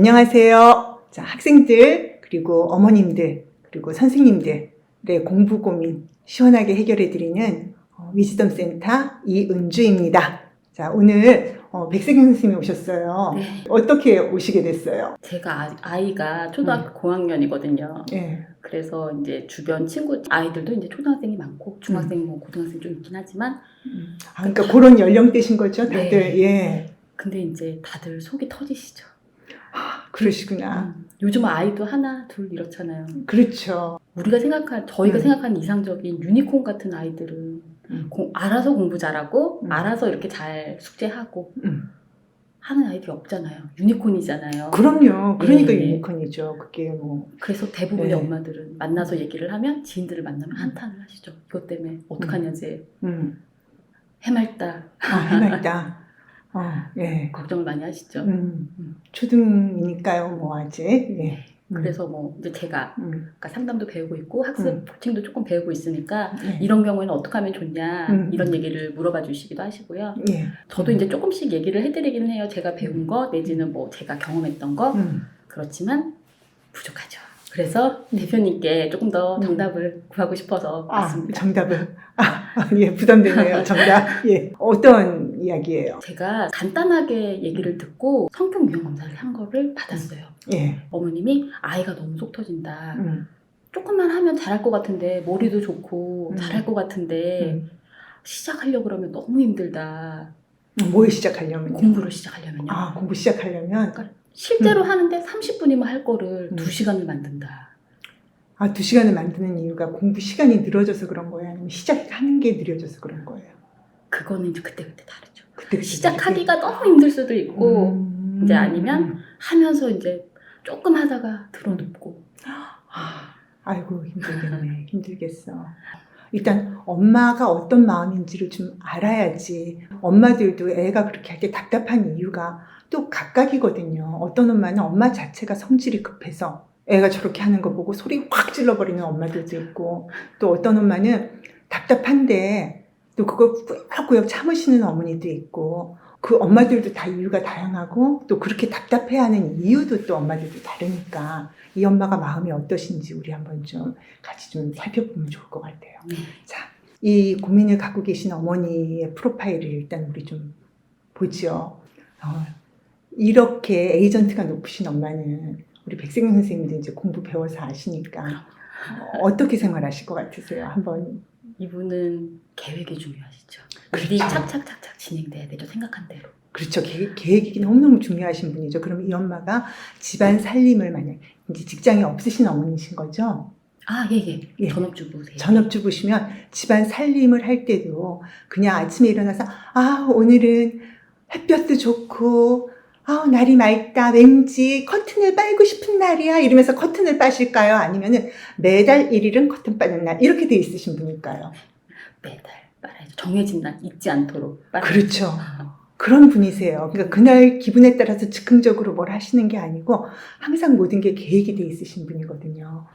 안녕하세요. 자, 학생들, 그리고 어머님들, 그리고 선생님들의 공부 고민 시원하게 해결해드리는 위즈덤 센터 이은주입니다. 자, 오늘 백세경 선생님이 오셨어요. 네. 어떻게 오시게 됐어요? 제가 아이가 초등학교 고학년이거든요. 네. 그래서 이제 주변 친구 아이들도 이제 초등학생이 많고 중학생, 고등학생 좀 있긴 하지만 그러니까 그런 연령대신 거죠, 다들. 네. 예. 근데 이제 다들 속이 터지시죠. 그러시구나. 요즘 아이도 하나, 둘 이렇잖아요. 그렇죠. 저희가 생각하는 이상적인 유니콘 같은 아이들은 알아서 공부 잘하고 알아서 이렇게 잘 숙제하고 하는 아이들이 없잖아요. 유니콘이잖아요. 그럼요. 그러니까 예. 유니콘이죠. 그게 뭐. 그래서 대부분의 네. 엄마들은 만나서 얘기를 하면 지인들을 만나면 한탄을 하시죠. 이것 때문에 어떡하냐 쟤 해맑다. 해맑다. 예. 걱정을 많이 하시죠. 초등이니까요, 뭐 아직. 예. 그래서 뭐 이제 제가 그러니까 상담도 배우고 있고 학습 코칭도 조금 배우고 있으니까 예. 이런 경우에는 어떻게 하면 좋냐 이런 얘기를 물어봐 주시기도 하시고요. 예. 저도 이제 조금씩 얘기를 해드리기는 해요. 제가 배운 거 내지는 뭐 제가 경험했던 거 그렇지만 부족하죠. 그래서 대표님께 조금 더 정답을 구하고 싶어서 왔습니다. 정답을. 예, 부담되네요, 정답. 예. 어떤 이야기예요? 제가 간단하게 얘기를 듣고 성품 유형 검사를 한 거를 받았어요. 예. 어머님이 아이가 너무 속 터진다. 조금만 하면 잘할 것 같은데 머리도 좋고 잘할 것 같은데 시작하려고 그러면 너무 힘들다. 뭘 시작하려면요? 공부를 시작하려면요. 공부 시작하려면? 그러니까 실제로 하는데 30분이면 할 거를 2시간을 만든다. 2시간을 만드는 이유가 공부 시간이 늘어져서 그런 거예요? 아니면 시작하는 게 느려져서 그런 거예요? 그거는 이제 그때그때 다르죠. 그때 시작하기가 너무 힘들 수도 있고 이제 아니면 하면서 이제 조금 하다가 들어눕고. 아이고, 힘들겠네. 힘들겠어. 일단 엄마가 어떤 마음인지를 좀 알아야지. 엄마들도 애가 그렇게 할 때 답답한 이유가 또 각각이거든요. 어떤 엄마는 엄마 자체가 성질이 급해서 애가 저렇게 하는 거 보고 소리 확 질러버리는 엄마들도 있고, 또 어떤 엄마는 답답한데 또 그걸 꾸역꾸역 참으시는 어머니도 있고, 그 엄마들도 다 이유가 다양하고 또 그렇게 답답해하는 이유도 또 엄마들도 다르니까 이 엄마가 마음이 어떠신지 우리 한번 좀 같이 좀 살펴보면 좋을 것 같아요. 자, 이 고민을 갖고 계신 어머니의 프로파일을 일단 우리 좀 보죠. 이렇게 에이전트가 높으신 엄마는 우리 백세경 선생님도 이제 공부 배워서 아시니까 어떻게 생활하실 것 같으세요? 한번. 이분은 계획이 중요하시죠. 그렇죠. 일이 착착착착 진행돼야 되죠. 생각한 대로. 그렇죠. 계획이 너무너무 중요하신 분이죠. 그럼 이 엄마가 집안 살림을 만약 이제 직장이 없으신 어머니신 거죠? 예. 전업주부세요. 전업주부시면 집안 살림을 할 때도 그냥 아침에 일어나서 오늘은 햇볕도 좋고 날이 맑다. 왠지 커튼을 빨고 싶은 날이야. 이러면서 커튼을 빠실까요? 아니면은 매달 1일은 커튼 빠는 날 이렇게 돼 있으신 분일까요? 매달 빨아야죠. 정해진 날 잊지 않도록 빨아야죠. 그렇죠. 그런 분이세요. 그러니까 그날 기분에 따라서 즉흥적으로 뭘 하시는 게 아니고 항상 모든 게 계획이 돼 있으신 분이거든요.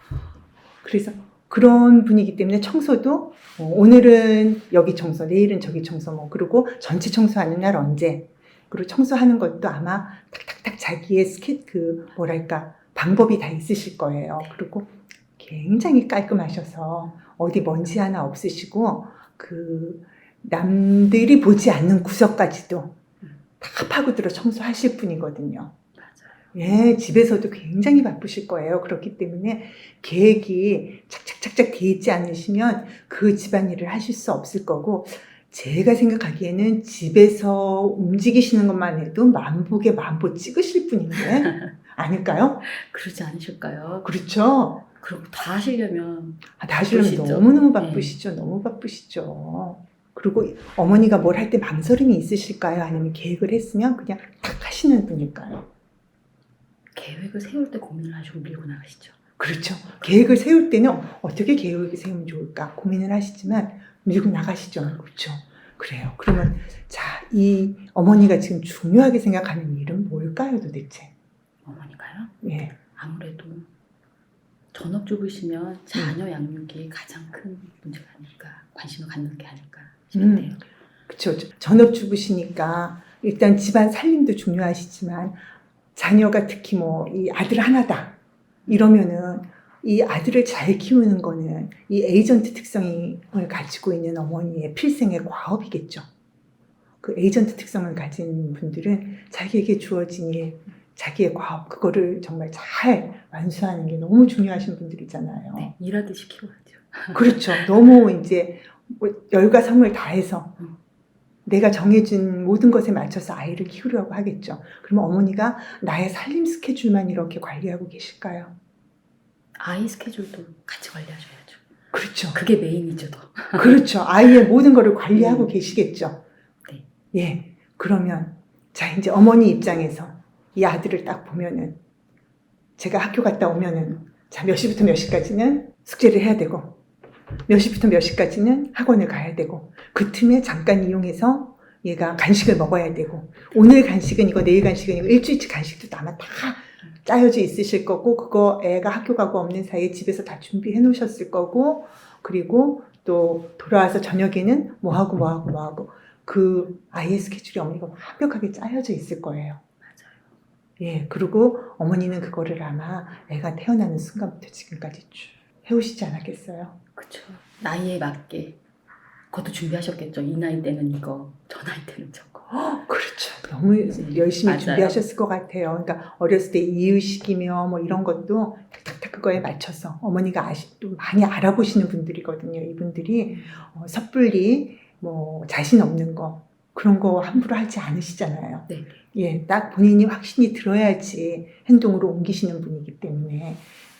그래서 그런 분이기 때문에 청소도 오늘은 여기 청소, 내일은 저기 청소 그리고 전체 청소하는 날 언제, 그리고 청소하는 것도 아마 탁탁탁 자기의 방법이 다 있으실 거예요. 그리고 굉장히 깔끔하셔서 어디 먼지 하나 없으시고 남들이 보지 않는 구석까지도 다 파고들어 청소하실 분이거든요. 예, 집에서도 굉장히 바쁘실 거예요. 그렇기 때문에 계획이 착착착착 돼 있지 않으시면 그 집안일을 하실 수 없을 거고, 제가 생각하기에는 집에서 움직이시는 것만 해도 만복에 만보 찍으실 분인데 아닐까요? 그러지 않으실까요? 그렇죠. 그럼 다 하시려면 다 하시려면 너무너무 바쁘시죠. 너무 바쁘시죠. 그리고 어머니가 뭘 할 때 망설임이 있으실까요? 아니면 계획을 했으면 그냥 탁 하시는 분일까요? 계획을 세울 때 고민을 하시고 밀고 나가시죠. 그렇죠. 계획을 세울 때는 어떻게 계획을 세우면 좋을까 고민을 하시지만 밀고 나가시죠. 그렇죠. 그래요. 그러면 이 어머니가 지금 중요하게 생각하는 일은 뭘까요, 도대체? 어머니가요? 예. 아무래도 전업주부시면 자녀 양육이 가장 큰 문제가 아닐까, 관심을 갖는 게 아닐까 싶은데요. 그렇죠. 전업주부시니까 일단 집안 살림도 중요하시지만 자녀가 특히 뭐 이 아들 하나다 이러면은 이 아들을 잘 키우는 거는 이 에이전트 특성을 가지고 있는 어머니의 필생의 과업이겠죠. 그 에이전트 특성을 가진 분들은 자기에게 주어진 일, 자기의 과업, 그거를 정말 잘 완수하는 게 너무 중요하신 분들이잖아요. 네, 일하듯이 키워야죠. 그렇죠. 너무 이제 뭐 열과 성을 다해서 내가 정해진 모든 것에 맞춰서 아이를 키우려고 하겠죠. 그러면 어머니가 나의 살림 스케줄만 이렇게 관리하고 계실까요? 아이 스케줄도 같이 관리하셔야죠. 그렇죠. 그게 메인이죠, 더. 그렇죠. 아이의 모든 것을 관리하고 계시겠죠. 네. 예. 그러면 자 이제 어머니 입장에서 이 아들을 딱 보면은 제가 학교 갔다 오면은 자 몇 시부터 몇 시까지는 숙제를 해야 되고 몇 시부터 몇 시까지는 학원을 가야 되고 그 틈에 잠깐 이용해서 얘가 간식을 먹어야 되고 오늘 간식은 이거 내일 간식은 이거 일주일치 간식도 아마 다 짜여져 있으실 거고 그거 애가 학교 가고 없는 사이에 집에서 다 준비해 놓으셨을 거고 그리고 또 돌아와서 저녁에는 뭐하고 그 아이의 스케줄이 어머니가 완벽하게 짜여져 있을 거예요. 맞아요. 예, 그리고 어머니는 그거를 아마 애가 태어나는 순간부터 지금까지 쭉 해오시지 않았겠어요? 그렇죠. 나이에 맞게 그것도 준비하셨겠죠. 이 나이 때는 이거, 저 나이 때는 저거. 그렇죠. 너무 열심히 맞아요. 준비하셨을 것 같아요. 그러니까 어렸을 때 이유식이며 뭐 이런 것도 탁탁 그거에 맞춰서 어머니가 또 많이 알아보시는 분들이거든요. 이분들이 섣불리 뭐 자신 없는 거 그런 거 함부로 하지 않으시잖아요. 네. 예, 딱 본인이 확신이 들어야지 행동으로 옮기시는 분이기 때문에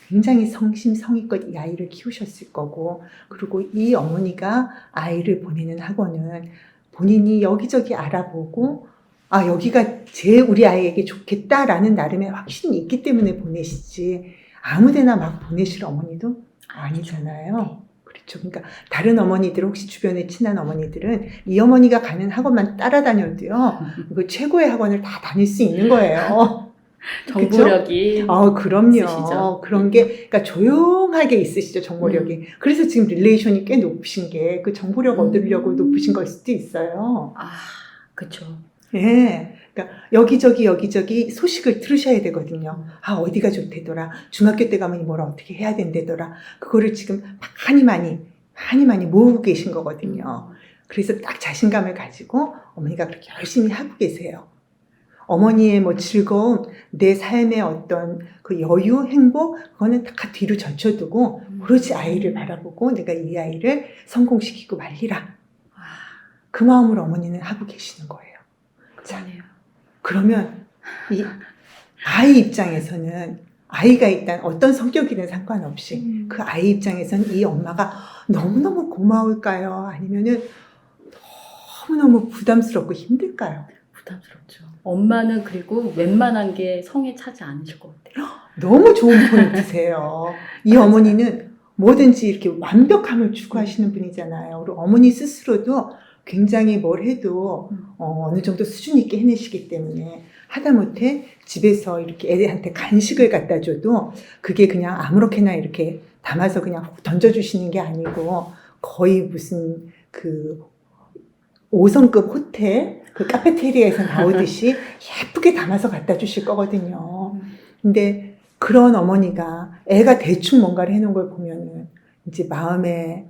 굉장히 성심성의껏 이 아이를 키우셨을 거고 그리고 이 어머니가 아이를 보내는 학원은 본인이 여기저기 알아보고 아 여기가 제일 우리 아이에게 좋겠다라는 나름의 확신이 있기 때문에 보내시지 아무데나 막 보내실 어머니도 아니잖아요. 네. 그렇죠. 그러니까 다른 어머니들 혹시 주변에 친한 어머니들은 이 어머니가 가는 학원만 따라다녀도요 이거 최고의 학원을 다 다닐 수 있는 거예요. 정보력이 그럼요. 있으시죠. 그런 게, 그러니까 조용하게 있으시죠, 정보력이. 그래서 지금 릴레이션이 꽤 높으신 게, 그 정보력 얻으려고 높으신 걸 수도 있어요. 아, 그렇죠. 예. 그러니까 여기저기 소식을 들으셔야 되거든요. 아, 어디가 좋대더라. 중학교 때 가면 뭘 어떻게 해야 된대더라. 그거를 지금 많이 모으고 계신 거거든요. 그래서 딱 자신감을 가지고 어머니가 그렇게 열심히 하고 계세요. 어머니의 뭐 즐거움, 내 삶의 어떤 그 여유, 행복, 그거는 다 뒤로 젖혀두고 오로지 아이를 바라보고 내가 이 아이를 성공시키고 말리라. 그 마음으로 어머니는 하고 계시는 거예요. 자, 그러면 이 아이 입장에서는 아이가 일단 어떤 성격이든 상관없이 그 아이 입장에서는 이 엄마가 너무너무 고마울까요? 아니면은 너무너무 부담스럽고 힘들까요? 부담스럽죠. 엄마는 그리고 웬만한 게 성에 차지 않으실 것 같아요. 너무 좋은 포인트세요. 이 어머니는 뭐든지 이렇게 완벽함을 추구하시는 분이잖아요. 그리고 어머니 스스로도 굉장히 뭘 해도 어느 정도 수준 있게 해내시기 때문에 하다못해 집에서 이렇게 애한테 간식을 갖다 줘도 그게 그냥 아무렇게나 이렇게 담아서 그냥 던져주시는 게 아니고 거의 무슨 그 5성급 호텔 그 카페테리아에서 나오듯이 예쁘게 담아서 갖다 주실 거거든요. 근데 그런 어머니가 애가 대충 뭔가를 해놓은 걸 보면은 이제 마음에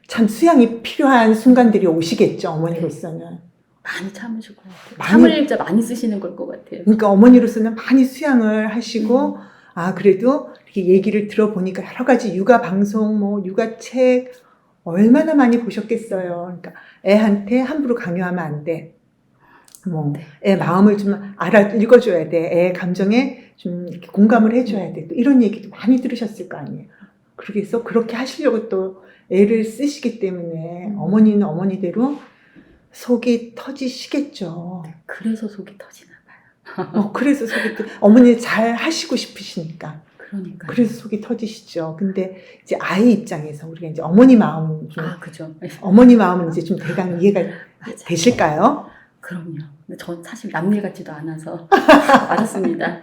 참 수양이 필요한 순간들이 오시겠죠, 어머니로서는. 많이 참으실 것 같아요. 참을 일자 많이 쓰시는 걸 것 같아요. 그러니까 어머니로서는 많이 수양을 하시고 아 그래도 이렇게 얘기를 들어보니까 여러 가지 육아 방송, 뭐 육아 책 얼마나 많이 보셨겠어요. 그러니까 애한테 함부로 강요하면 안 돼. 뭐 애 마음을 좀 읽어줘야 돼. 애 감정에 좀 이렇게 공감을 해줘야 돼. 또 이런 얘기도 많이 들으셨을 거 아니에요. 그래서 그렇게 하시려고 또 애를 쓰시기 때문에 어머니는 어머니대로 속이 터지시겠죠. 그래서 속이 터지나 봐요. 그래서 어머니 잘 하시고 싶으시니까. 그러니까. 그래서 속이 터지시죠. 근데 이제 아이 입장에서 우리가 이제 어머니 마음은 좀 그죠. 어머니 마음은 이제 좀 대강 이해가 되실까요? 그럼요. 근데 전 사실 남일 같지도 않아서 맞았습니다.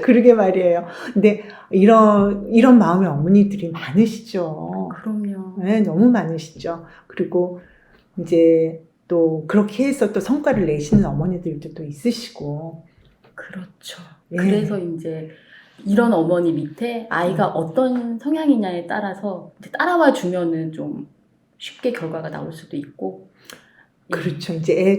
그러게 말이에요. 근데 이런 마음의 어머니들이 많으시죠. 그럼요. 네, 너무 많으시죠. 그리고 이제 또 그렇게 해서 또 성과를 내시는 어머니들도 또 있으시고 그렇죠. 예. 그래서 이제 이런 어머니 밑에 아이가 어떤 성향이냐에 따라서 이제 따라와 주면은 좀 쉽게 결과가 나올 수도 있고. 예. 그렇죠. 이제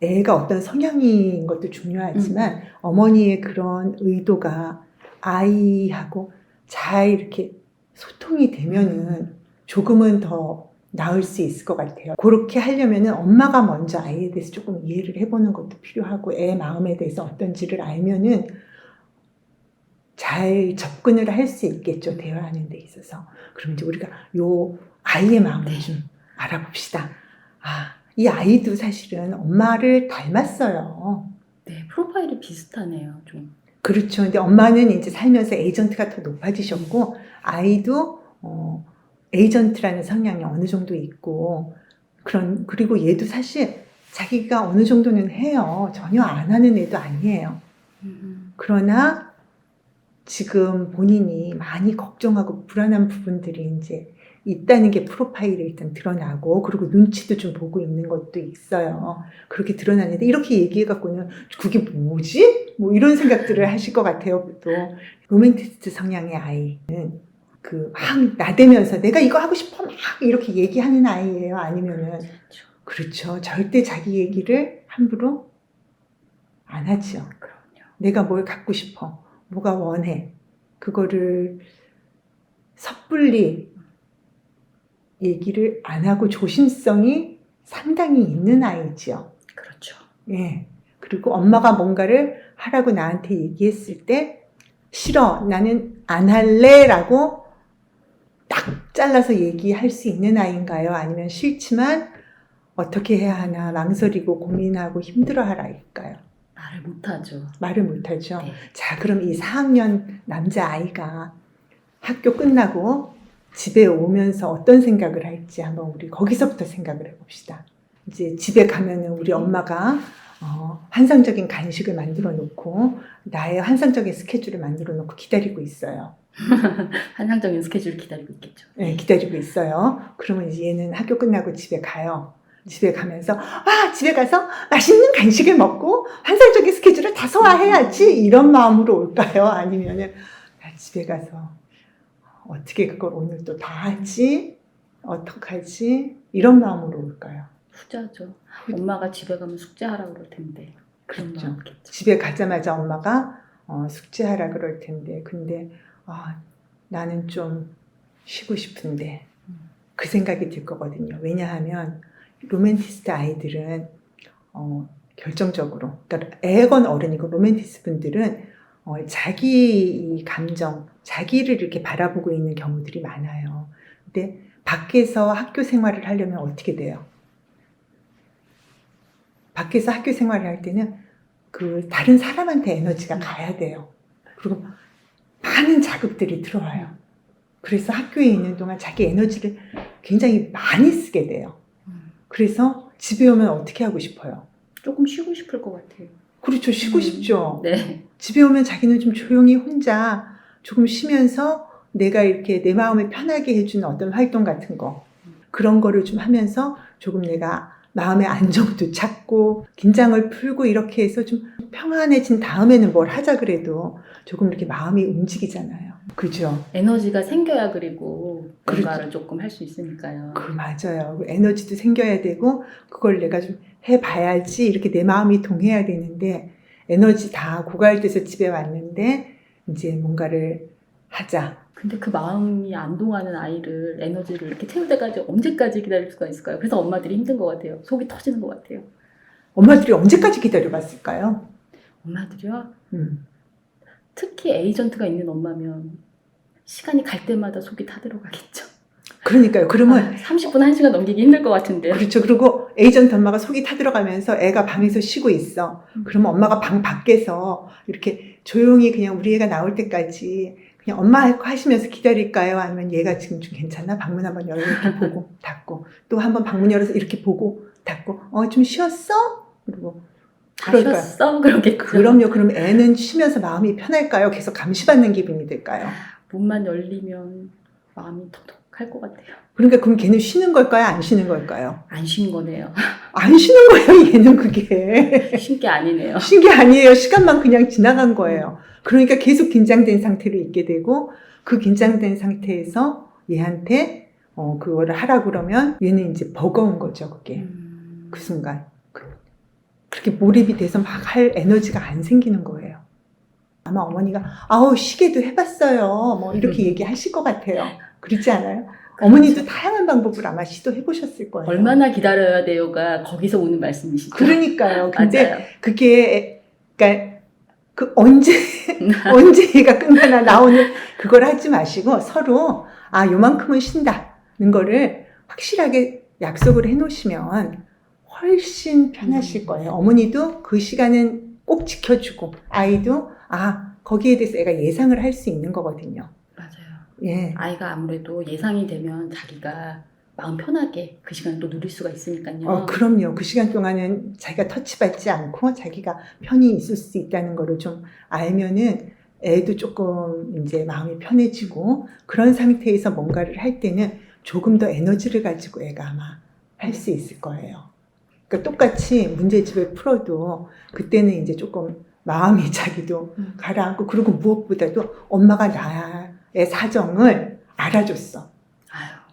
애가 어떤 성향인 것도 중요하지만 어머니의 그런 의도가 아이하고 잘 이렇게 소통이 되면은 조금은 더 나을 수 있을 것 같아요. 그렇게 하려면은 엄마가 먼저 아이에 대해서 조금 이해를 해보는 것도 필요하고 애 마음에 대해서 어떤지를 알면은 잘 접근을 할 수 있겠죠. 대화하는 데 있어서. 그럼 이제 우리가 요 아이의 마음을 네. 좀 알아봅시다. 이 아이도 사실은 엄마를 닮았어요. 네, 프로파일이 비슷하네요, 좀. 그렇죠. 근데 엄마는 이제 살면서 에이전트가 더 높아지셨고, 아이도, 에이전트라는 성향이 어느 정도 있고, 그리고 얘도 사실 자기가 어느 정도는 해요. 전혀 안 하는 애도 아니에요. 그러나 지금 본인이 많이 걱정하고 불안한 부분들이 이제 있다는 게 프로파일에 일단 드러나고, 그리고 눈치도 좀 보고 있는 것도 있어요. 그렇게 드러나는데 이렇게 얘기해갖고는 그게 뭐지? 뭐 이런 생각들을 하실 것 같아요. 또 로맨티스트 성향의 아이는 막 나대면서 내가 이거 하고 싶어 막 이렇게 얘기하는 아이예요. 아니면은 그렇죠. 절대 자기 얘기를 함부로 안 하죠. 그럼요. 내가 뭘 갖고 싶어, 뭐가 원해, 그거를 섣불리 얘기를 안 하고 조심성이 상당히 있는 아이지요. 그렇죠. 예. 그리고 엄마가 뭔가를 하라고 나한테 얘기했을 때 싫어, 나는 안 할래 라고 딱 잘라서 얘기할 수 있는 아이인가요? 아니면 싫지만 어떻게 해야 하나 망설이고 고민하고 힘들어할 아이일까요? 말을 못하죠. 말을 못하죠. 네. 자, 그럼 이 4학년 남자아이가 학교 끝나고 집에 오면서 어떤 생각을 할지 한번 우리 거기서부터 생각을 해봅시다. 이제 집에 가면은 우리 엄마가 환상적인 간식을 만들어 놓고 나의 환상적인 스케줄을 만들어 놓고 기다리고 있어요. 환상적인 스케줄을 기다리고 있겠죠. 네, 기다리고 있어요. 그러면 이제 얘는 학교 끝나고 집에 가요. 집에 가면서 집에 가서 맛있는 간식을 먹고 환상적인 스케줄을 다 소화해야지 이런 마음으로 올까요? 아니면은 집에 가서 어떻게 그걸 오늘 또 다 하지? 어떡하지? 이런 마음으로 올까요? 후자죠. 엄마가 집에 가면 숙제하라고 그럴 텐데. 그런 그렇죠. 마음이겠죠. 집에 가자마자 엄마가 숙제하라 그럴 텐데 근데 나는 좀 쉬고 싶은데 그 생각이 들 거거든요. 왜냐하면 로맨티스트 아이들은 결정적으로, 그러니까 애건 어른이고 로맨티스트 분들은 자기 이 감정, 자기를 이렇게 바라보고 있는 경우들이 많아요. 근데 밖에서 학교 생활을 하려면 어떻게 돼요? 밖에서 학교 생활을 할 때는 다른 사람한테 에너지가 가야 돼요. 그리고 많은 자극들이 들어와요. 그래서 학교에 있는 동안 자기 에너지를 굉장히 많이 쓰게 돼요. 그래서 집에 오면 어떻게 하고 싶어요? 조금 쉬고 싶을 것 같아요. 그렇죠. 쉬고 싶죠. 네. 집에 오면 자기는 좀 조용히 혼자 조금 쉬면서 내가 이렇게 내 마음을 편하게 해주는 어떤 활동 같은 거, 그런 거를 좀 하면서 조금 내가 마음의 안정도 찾고 긴장을 풀고 이렇게 해서 좀 평안해진 다음에는 뭘 하자 그래도 조금 이렇게 마음이 움직이잖아요. 그죠? 에너지가 생겨야 그리고 그렇죠. 뭔가를 조금 할 수 있으니까요. 맞아요. 에너지도 생겨야 되고 그걸 내가 좀 해봐야지 이렇게 내 마음이 동해야 되는데 에너지 다 고갈돼서 집에 왔는데 이제 뭔가를 하자. 근데 그 마음이 안 동하는 아이를 에너지를 이렇게 채울 때까지 언제까지 기다릴 수가 있을까요? 그래서 엄마들이 힘든 것 같아요. 속이 터지는 것 같아요. 엄마들이 언제까지 기다려봤을까요? 엄마들이요? 특히 음. 에이전트가 있는 엄마면 시간이 갈 때마다 속이 타들어가겠죠. 그러니까요. 그러면 30분, 1시간 넘기기 힘들 것 같은데. 그렇죠. 그리고 에이전트 엄마가 속이 타들어가면서 애가 방에서 쉬고 있어. 그러면 엄마가 방 밖에서 이렇게 조용히 그냥 우리 애가 나올 때까지 그냥 엄마 할 거 하시면서 기다릴까요? 아니면 얘가 지금 좀 괜찮나? 방문 한번 열어 이렇게 보고 닫고 또 한번 방문 열어서 이렇게 보고 닫고 좀 쉬었어? 그리고 쉬었어? 그러겠죠. 그럼요. 그럼 애는 쉬면서 마음이 편할까요? 계속 감시받는 기분이 들까요? 문만 열리면 마음이 톡톡 할 것 같아요. 그러니까 그럼 걔는 쉬는 걸까요? 안 쉬는 걸까요? 안 쉰 거네요. 안 쉬는 거예요, 얘는 그게. 쉰 게 아니네요. 쉰 게 아니에요. 시간만 그냥 지나간 거예요. 그러니까 계속 긴장된 상태로 있게 되고 그 긴장된 상태에서 얘한테 그거를 하라 그러면 얘는 이제 버거운 거죠, 그게. 그 순간. 그렇게 몰입이 돼서 막 할 에너지가 안 생기는 거예요. 아마 어머니가 아우 쉬게도 해봤어요. 뭐 이렇게 얘기하실 것 같아요. 그렇지 않아요? 어머니도 다양한 방법을 아마 시도해 보셨을 거예요. 얼마나 기다려야 돼요가 거기서 오는 말씀이시죠? 그러니까요. 근데 맞아요. 그게 그러니까 그 언제 얘가 끝나나 나오는 그걸 하지 마시고 서로 요만큼은 쉰다는 거를 확실하게 약속을 해 놓으시면 훨씬 편하실 거예요. 어머니도 그 시간은 꼭 지켜주고 아이도 거기에 대해서 애가 예상을 할 수 있는 거거든요. 맞아요. 예. 아이가 아무래도 예상이 되면 자기가 마음 편하게 그 시간을 또 누릴 수가 있으니까요. 그럼요. 그 시간 동안은 자기가 터치받지 않고 자기가 편히 있을 수 있다는 거를 좀 알면은 애도 조금 이제 마음이 편해지고 그런 상태에서 뭔가를 할 때는 조금 더 에너지를 가지고 애가 아마 할 수 있을 거예요. 그러니까 똑같이 문제집을 풀어도 그때는 이제 조금 마음이 자기도 가라앉고 그리고 무엇보다도 엄마가 나의 사정을 알아줬어.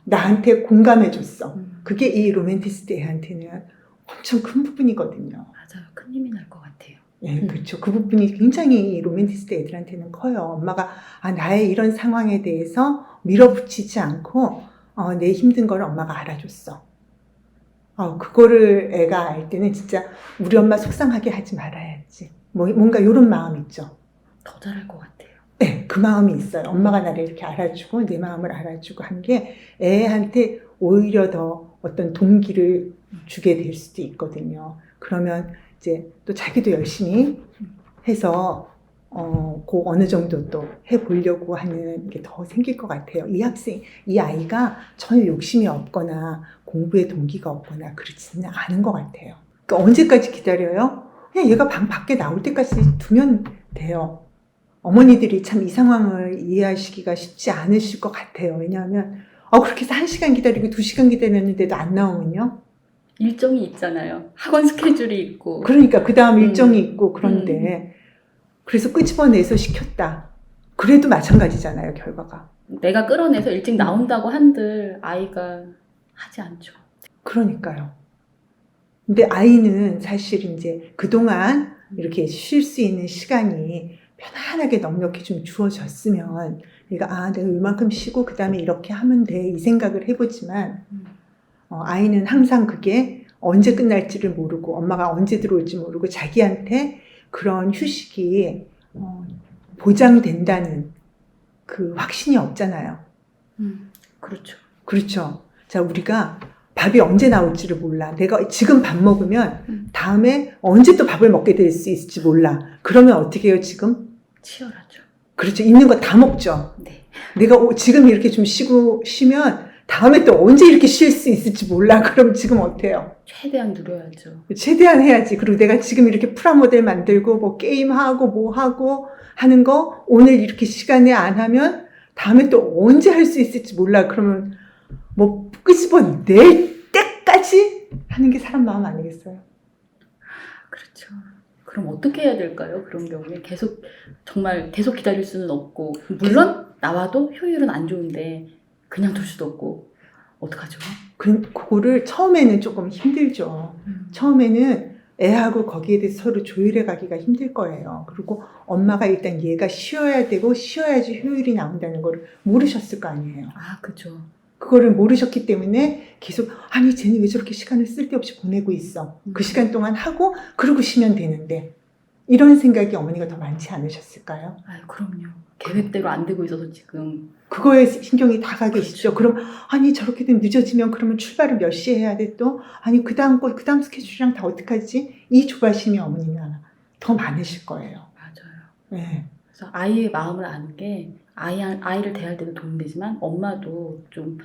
나한테 공감해줬어. 그게 이 로맨티스트 애한테는 엄청 큰 부분이거든요. 맞아요. 큰 힘이 날 것 같아요. 네, 그렇죠. 그 부분이 굉장히 이 로맨티스트 애들한테는 커요. 엄마가 나의 이런 상황에 대해서 밀어붙이지 않고 내 힘든 걸 엄마가 알아줬어. 그거를 애가 알 때는 진짜 우리 엄마 속상하게 하지 말아야지. 뭔가 이런 마음 있죠. 더 잘할 것 같아요. 네, 그 마음이 있어요. 엄마가 나를 이렇게 알아주고 내 마음을 알아주고 한 게 애한테 오히려 더 어떤 동기를 주게 될 수도 있거든요. 그러면 이제 또 자기도 열심히 해서 그 어느 정도 또 해보려고 하는 게 더 생길 것 같아요. 이 아이가 전혀 욕심이 없거나 공부에 동기가 없거나 그렇지는 않은 것 같아요. 그러니까 언제까지 기다려요? 그냥 얘가 방 밖에 나올 때까지 두면 돼요. 어머니들이 참 이 상황을 이해하시기가 쉽지 않으실 것 같아요. 왜냐하면 그렇게 해서 1시간 기다리고 2시간 기다렸는데도 안 나오면요. 일정이 있잖아요. 학원 스케줄이 있고. 그러니까 그 다음 일정이 있고 그런데 그래서 끄집어내서 시켰다. 그래도 마찬가지잖아요, 결과가. 내가 끌어내서 일찍 나온다고 한들 아이가 하지 않죠. 그러니까요. 근데 아이는 사실 이제 그동안 이렇게 쉴 수 있는 시간이 편안하게 넉넉히 좀 주어졌으면 내가 내가 이만큼 쉬고 그 다음에 이렇게 하면 돼 이 생각을 해보지만 아이는 항상 그게 언제 끝날지를 모르고 엄마가 언제 들어올지 모르고 자기한테 그런 휴식이 보장된다는 그 확신이 없잖아요. 그렇죠. 그렇죠. 자, 우리가 밥이 언제 나올지를 몰라. 내가 지금 밥 먹으면 다음에 언제 또 밥을 먹게 될 수 있을지 몰라. 그러면 어떻게 해요, 지금? 치열하죠. 그렇죠. 있는 거 다 먹죠. 네. 내가 지금 이렇게 좀 쉬면 다음에 또 언제 이렇게 쉴 수 있을지 몰라. 그럼 지금 어때요? 최대한 누려야죠. 최대한 해야지. 그리고 내가 지금 이렇게 프라모델 만들고 뭐 게임하고 뭐 하고 하는 거 오늘 이렇게 시간에 안 하면 다음에 또 언제 할 수 있을지 몰라. 그러면 뭐 끄집어낼 때까지 하는 게 사람 마음 아니겠어요? 그렇죠. 그럼 어떻게 해야 될까요? 그런 경우에 정말 계속 기다릴 수는 없고 물론 나와도 효율은 안 좋은데 그냥 둘 수도 없고 어떡하죠? 그거를 처음에는 조금 힘들죠. 처음에는 애하고 거기에 대해서 서로 조율해 가기가 힘들 거예요. 그리고 엄마가 일단 얘가 쉬어야 되고 쉬어야지 효율이 나온다는 걸 모르셨을 거 아니에요. 그죠. 그거를 모르셨기 때문에 계속 쟤는 왜 저렇게 시간을 쓸데없이 보내고 있어. 그 시간 동안 하고 그러고 쉬면 되는데 이런 생각이 어머니가 더 많지 않으셨을까요? 그럼요. 계획대로 안 되고 있어서 지금 그거에 신경이 다 가 계시죠. 그럼 저렇게 되면 늦어지면 그러면 출발을 몇 시에 해야 돼 또? 그 다음 스케줄이랑 다 어떡하지? 이 조바심이 어머니는 더 많으실 거예요. 맞아요. 네. 그래서 아이의 마음을 아는 게 아이를 대할 때도 도움이 되지만 엄마도 좀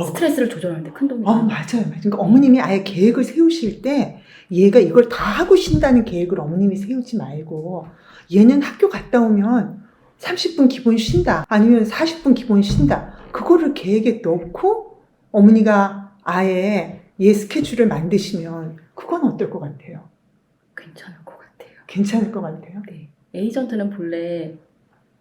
스트레스를 조절하는 데 큰 도움이 돼요. 맞아요. 그러니까 어머님이 아예 계획을 세우실 때 얘가 이걸 다 하고 쉰다는 계획을 어머님이 세우지 말고 얘는 학교 갔다 오면 30분 기본 쉰다. 아니면 40분 기본 쉰다. 그거를 계획에 넣고 어머니가 아예 얘 스케줄을 만드시면 그건 어떨 것 같아요? 괜찮을 것 같아요. 괜찮을 것 같아요? 네. 에이전트는 본래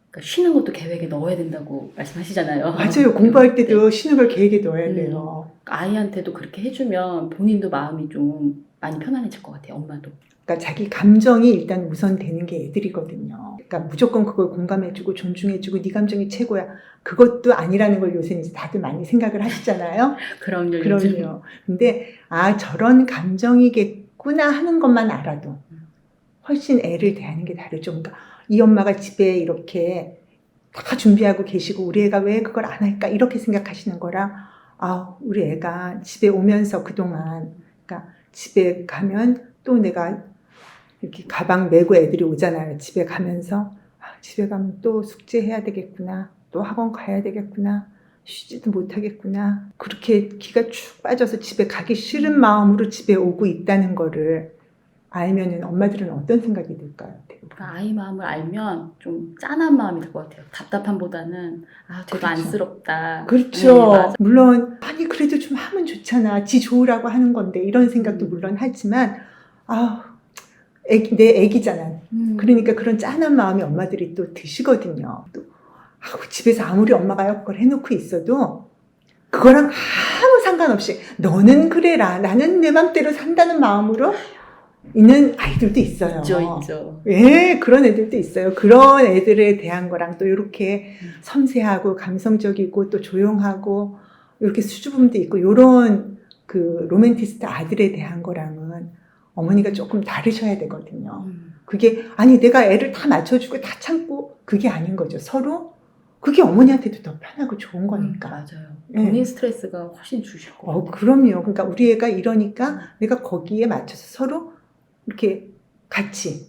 그러니까 쉬는 것도 계획에 넣어야 된다고 말씀하시잖아요. 맞아요. 공부할 때도 네. 쉬는 걸 계획에 넣어야 돼요. 아이한테도 그렇게 해주면 본인도 마음이 좀 많이 편안해질 것 같아요. 엄마도. 그러니까 자기 감정이 일단 우선되는 게 애들이거든요. 그러니까 무조건 그걸 공감해주고 존중해주고 네 감정이 최고야. 그것도 아니라는 걸 요새 이제 다들 많이 생각을 하시잖아요. 그럼요. 요즘. 그럼요. 근데 저런 감정이겠구나 하는 것만 알아도 훨씬 애를 대하는 게 다르죠. 그러니까 이 엄마가 집에 이렇게 다 준비하고 계시고 우리 애가 왜 그걸 안 할까 이렇게 생각하시는 거랑 우리 애가 집에 오면서 그동안 그러니까 집에 가면 또 내가 이렇게 가방 메고 애들이 오잖아요. 집에 가면서 집에 가면 또 숙제해야 되겠구나. 또 학원 가야 되겠구나. 쉬지도 못하겠구나. 그렇게 기가 축 빠져서 집에 가기 싫은 마음으로 집에 오고 있다는 거를 알면은 엄마들은 어떤 생각이 들까요? 그러니까 아이 마음을 알면 좀 짠한 마음이 들 것 같아요. 답답함보다는 되게 그렇죠. 안쓰럽다. 그렇죠. 네, 맞아. 물론 그래도 좀 하면 좋잖아. 지 좋으라고 하는 건데 이런 생각도 물론 하지만 내 애기잖아. 그러니까 그런 짠한 마음이 엄마들이 또 드시거든요. 또 집에서 아무리 엄마가 그걸 해놓고 있어도 그거랑 아무 상관없이 너는 그래라. 나는 내 맘대로 산다는 마음으로 있는 아이들도 있어요. 있죠. 예, 그런 애들도 있어요. 그런 애들에 대한 거랑 또 이렇게 섬세하고 감성적이고 또 조용하고 이렇게 수줍음도 있고 이런 그 로맨티스트 아들에 대한 거랑은 어머니가 조금 다르셔야 되거든요. 그게 내가 애를 다 맞춰주고 다 참고 그게 아닌 거죠. 서로 그게 어머니한테도 더 편하고 좋은 거니까. 맞아요. 예. 본인 스트레스가 훨씬 줄실 것 같아요. 그럼요. 그러니까 우리 애가 이러니까 내가 거기에 맞춰서 서로 이렇게 같이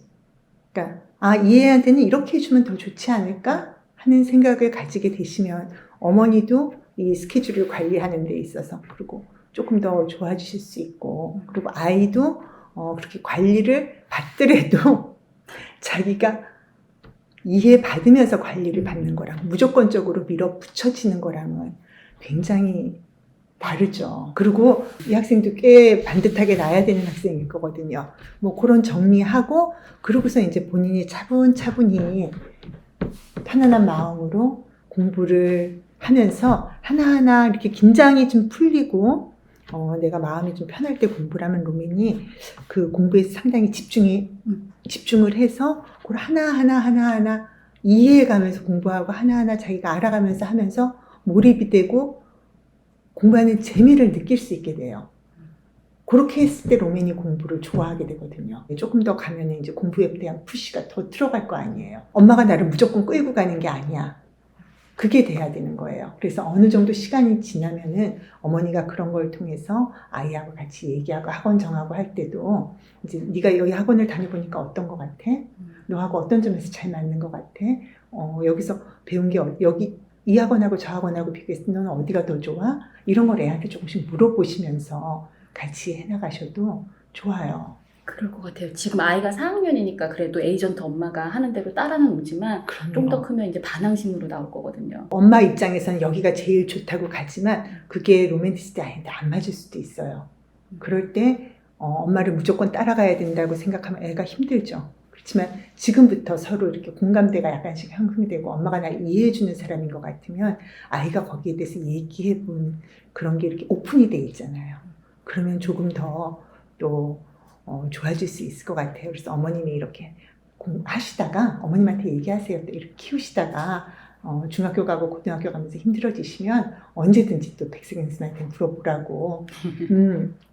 그러니까 이 애한테는 이렇게 해주면 더 좋지 않을까 하는 생각을 가지게 되시면 어머니도 이 스케줄을 관리하는 데 있어서 그리고 조금 더 좋아지실 수 있고 그리고 아이도 그렇게 관리를 받더라도 자기가 이해받으면서 관리를 받는 거랑 무조건적으로 밀어붙여지는 거랑은 굉장히 다르죠. 그리고 이 학생도 꽤 반듯하게 나야 되는 학생일 거거든요. 뭐 그런 정리하고 그러고서 이제 본인이 차분차분히 편안한 마음으로 공부를 하면서 하나하나 이렇게 긴장이 좀 풀리고 내가 마음이 좀 편할 때 공부를 하면 로민이 그 공부에 상당히 집중을 해서 그걸 하나하나 이해해가면서 공부하고 하나하나 자기가 알아가면서 하면서 몰입이 되고 공부하는 재미를 느낄 수 있게 돼요. 그렇게 했을 때 로맨이 공부를 좋아하게 되거든요. 조금 더 가면 이제 공부에 대한 푸시가 더 들어갈 거 아니에요. 엄마가 나를 무조건 끌고 가는 게 아니야. 그게 돼야 되는 거예요. 그래서 어느 정도 시간이 지나면은 어머니가 그런 걸 통해서 아이하고 같이 얘기하고 학원 정하고 할 때도 이제 네가 여기 학원을 다녀보니까 어떤 것 같아? 너하고 어떤 점에서 잘 맞는 것 같아? 여기서 배운 게 여기 이 학원하고 저 학원하고 비교했을 때 너는 어디가 더 좋아? 이런 걸 애한테 조금씩 물어보시면서 같이 해나가셔도 좋아요. 그럴 것 같아요. 지금 아이가 4학년이니까 그래도 에이전트 엄마가 하는 대로 따라는 오지만 좀 더 크면 이제 반항심으로 나올 거거든요. 엄마 입장에서는 여기가 제일 좋다고 가지만 그게 로맨티스트 아이한테 안 맞을 수도 있어요. 그럴 때 엄마를 무조건 따라가야 된다고 생각하면 애가 힘들죠. 그렇지만 지금부터 서로 이렇게 공감대가 약간씩 형성되고 엄마가 날 이해해주는 사람인 것 같으면 아이가 거기에 대해서 얘기해본 그런 게 이렇게 오픈이 돼 있잖아요. 그러면 조금 더 또 좋아질 수 있을 것 같아요. 그래서 어머님이 이렇게 하시다가 어머님한테 얘기하세요. 또 이렇게 키우시다가 중학교 가고 고등학교 가면서 힘들어지시면 언제든지 또 백승현쌤한테 물어보라고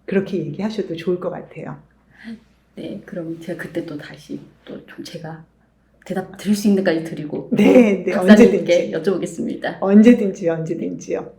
그렇게 얘기하셔도 좋을 것 같아요. 네, 그럼 제가 그때 또 다시 또 좀 제가 대답 드릴 수 있는 데까지 드리고 네, 박사님께 언제든지. 여쭤보겠습니다. 언제든지요.